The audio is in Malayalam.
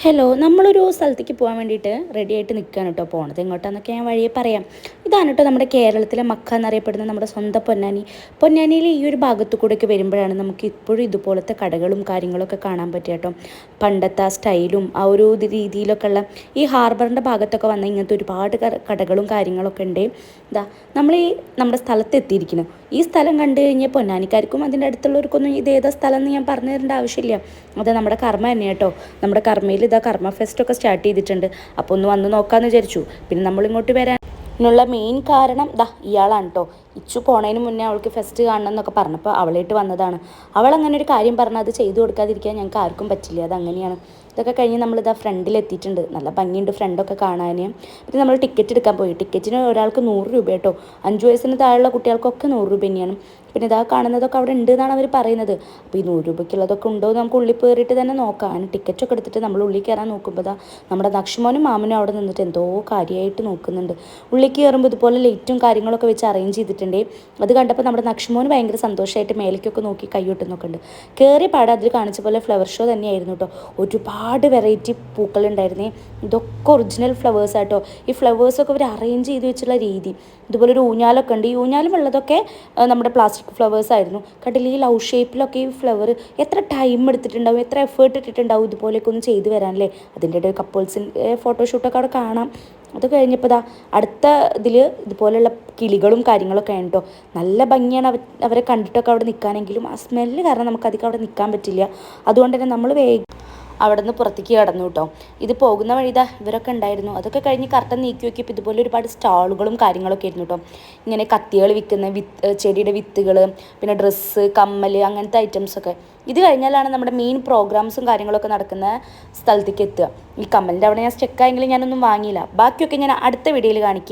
ഹലോ, നമ്മളൊരു സ്ഥലത്തേക്ക് പോകാൻ വേണ്ടിയിട്ട് റെഡി ആയിട്ട് നിൽക്കുകയാണ് കേട്ടോ. പോണത് എങ്ങോട്ടാന്നൊക്കെ ഞാൻ വഴിയെ പറയാം. ഇതാണ് കേട്ടോ നമ്മുടെ കേരളത്തിലെ മക്ക എന്നറിയപ്പെടുന്ന നമ്മുടെ സ്വന്തം പൊന്നാനി. പൊന്നാനിയിൽ ഈ ഒരു ഭാഗത്തു കൂടെയൊക്കെ വരുമ്പോഴാണ് നമുക്ക് ഇപ്പോഴും ഇതുപോലത്തെ കടകളും കാര്യങ്ങളൊക്കെ കാണാൻ പറ്റുക കേട്ടോ. പണ്ടത്തെ ആ സ്റ്റൈലും ആ ഒരു രീതിയിലൊക്കെ ഉള്ള ഈ ഹാർബറിൻ്റെ ഭാഗത്തൊക്കെ വന്ന ഇങ്ങനത്തെ ഒരുപാട് കടകളും കാര്യങ്ങളൊക്കെ ഉണ്ട്. ഇതാ നമ്മൾ നമ്മുടെ സ്ഥലത്ത് എത്തിയിരിക്കുന്നു. ഈ സ്ഥലം കണ്ടു കഴിഞ്ഞാൽ പൊന്നാനിക്കാർക്കും അതിൻ്റെ അടുത്തുള്ളവർക്കൊന്നും ഇത് ഏതാ സ്ഥലം എന്ന് ഞാൻ പറഞ്ഞു തരേണ്ട ആവശ്യമില്ല. അത് നമ്മുടെ കർമ്മ തന്നെ കേട്ടോ. നമ്മുടെ കർമ്മയിൽ ഇതാ കർമ്മ ഫെസ്റ്റൊക്കെ സ്റ്റാർട്ട് ചെയ്തിട്ടുണ്ട്. അപ്പോൾ ഒന്ന് വന്ന് നോക്കാമെന്ന് വിചാരിച്ചു. പിന്നെ നമ്മളിങ്ങോട്ട് വരാനുള്ള മെയിൻ കാരണം ഇയാളാണ് കേട്ടോ. ഇച്ചു പോണതിന് മുന്നേ അവൾക്ക് ഫെസ്റ്റ് കാണണം എന്നൊക്കെ പറഞ്ഞപ്പോൾ അവളായിട്ട് വന്നതാണ്. അവളങ്ങനെ ഒരു കാര്യം പറഞ്ഞാൽ അത് ചെയ്തു കൊടുക്കാതിരിക്കാൻ ഞങ്ങൾക്ക് ആർക്കും പറ്റില്ല. അതങ്ങനെയാണ്. ഇതൊക്കെ കഴിഞ്ഞ് നമ്മളിതാ ഫ്രണ്ടിലെത്തിയിട്ടുണ്ട്. നല്ല ഭംഗിയുണ്ട് ഫ്രണ്ടൊക്കെ കാണാൻ. പിന്നെ നമ്മൾ ടിക്കറ്റ് എടുക്കാൻ പോയി. ടിക്കറ്റിന് ഒരാൾക്ക് 100 രൂപ കേട്ടോ. 5 വയസ്സിന് താഴെയുള്ള കുട്ടികൾക്കൊക്കെ 100 രൂപ തന്നെയാണ്. പിന്നെ ഇതാ കാണുന്നതൊക്കെ അവിടെ ഉണ്ട് എന്നാണ് അവർ പറയുന്നത്. അപ്പോൾ ഈ 100 രൂപയ്ക്കുള്ളതൊക്കെ ഉണ്ടോ എന്ന് നമുക്ക് ഉള്ളിൽ കയറിയിട്ട് തന്നെ നോക്കാം. അങ്ങനെ ടിക്കറ്റൊക്കെ എടുത്തിട്ട് നമ്മൾ ഉള്ളിൽ കയറാൻ നോക്കുമ്പോൾ നമ്മുടെ നക്ഷമോനും മാമനും അവിടെ നിന്നിട്ട് എന്തോ കാര്യമായിട്ട് നോക്കുന്നുണ്ട്. ഉള്ളിൽ കയറുമ്പോൾ ഇതുപോലെ ലൈറ്റും കാര്യങ്ങളൊക്കെ വെച്ച് അറേഞ്ച് ചെയ്തിട്ടുണ്ട്. അത് കണ്ടപ്പോൾ നമ്മുടെ നക്ഷമോന് ഭയങ്കര സന്തോഷമായിട്ട് മേലേക്കൊക്കെ നോക്കി കൈയൊട്ടുന്നൊക്കെ ഉണ്ട്. കയറിയ പാടെ അതിൽ കാണിച്ച പോലെ ഫ്ലവർ ഷോ തന്നെയായിരുന്നു കേട്ടോ. ഒരുപാട് വെറൈറ്റി പൂക്കളുണ്ടായിരുന്നേ. ഇതൊക്കെ ഒറിജിനൽ ഫ്ലവേഴ്സാട്ടോ. ഈ ഫ്ലവേഴ്സൊക്കെ അവർ അറേഞ്ച് ചെയ്ത് വെച്ചുള്ള രീതി. ഇതുപോലെ ഒരു ഊഞ്ഞാലൊക്കെ ഉണ്ട്. ഈ ഊഞ്ഞാലും ഉള്ളതൊക്കെ നമ്മുടെ പ്ലാസ്റ്റിക് ഫ്ലവേഴ്സ് ആയിരുന്നു. കണ്ടില്ലേ ഈ ലവ് ഷേപ്പിലൊക്കെ ഈ ഫ്ലവർ എത്ര ടൈം എടുത്തിട്ടുണ്ടാവും, എത്ര എഫേർട്ട് ഇട്ടിട്ടുണ്ടാവും ഇതുപോലെയൊക്കെ ഒന്ന് ചെയ്ത് വരാനല്ലേ. അതിൻ്റെ ഇടയിൽ കപ്പിൾസിൻ്റെ ഫോട്ടോഷൂട്ടൊക്കെ അവിടെ കാണാം. അത് കഴിഞ്ഞപ്പോൾ അടുത്ത ഇതിൽ ഇതുപോലെയുള്ള കിളികളും കാര്യങ്ങളൊക്കെ ആണ് കേട്ടോ. നല്ല ഭംഗിയാണ് അവരെ കണ്ടിട്ടൊക്കെ അവിടെ നിൽക്കാനെങ്കിലും ആ സ്മെല്ല് കാരണം നമുക്കധികം അവിടെ നിൽക്കാൻ പറ്റില്ല. അതുകൊണ്ട് തന്നെ നമ്മൾ അവിടെ നിന്ന് പുറത്തേക്ക് കടന്നു കേട്ടോ. ഇത് പോകുന്ന വഴി ഇവരൊക്കെ ഉണ്ടായിരുന്നു. അതൊക്കെ കഴിഞ്ഞ് കർട്ടൻ നീക്കി നോക്കിയപ്പോൾ ഇതുപോലെ ഒരുപാട് സ്റ്റാളുകളും കാര്യങ്ങളൊക്കെ ആയിരുന്നു കേട്ടോ. ഇങ്ങനെ കത്തികൾ വിൽക്കുന്ന ചെടിയുടെ വിത്തുകൾ, പിന്നെ ഡ്രസ്സ്, കമ്മൽ, അങ്ങനത്തെ ഐറ്റംസൊക്കെ. ഇത് കഴിഞ്ഞാലാണ് നമ്മുടെ മെയിൻ പ്രോഗ്രാംസും കാര്യങ്ങളൊക്കെ നടക്കുന്ന സ്ഥലത്തേക്ക് എത്തുക. ഈ കമ്മലിൻ്റെ അവിടെ ഞാൻ സ്റ്റെക്കായെങ്കിലും ഞാനൊന്നും വാങ്ങിയില്ല. ബാക്കിയൊക്കെ ഞാൻ അടുത്ത വീഡിയോയിൽ കാണിക്കും.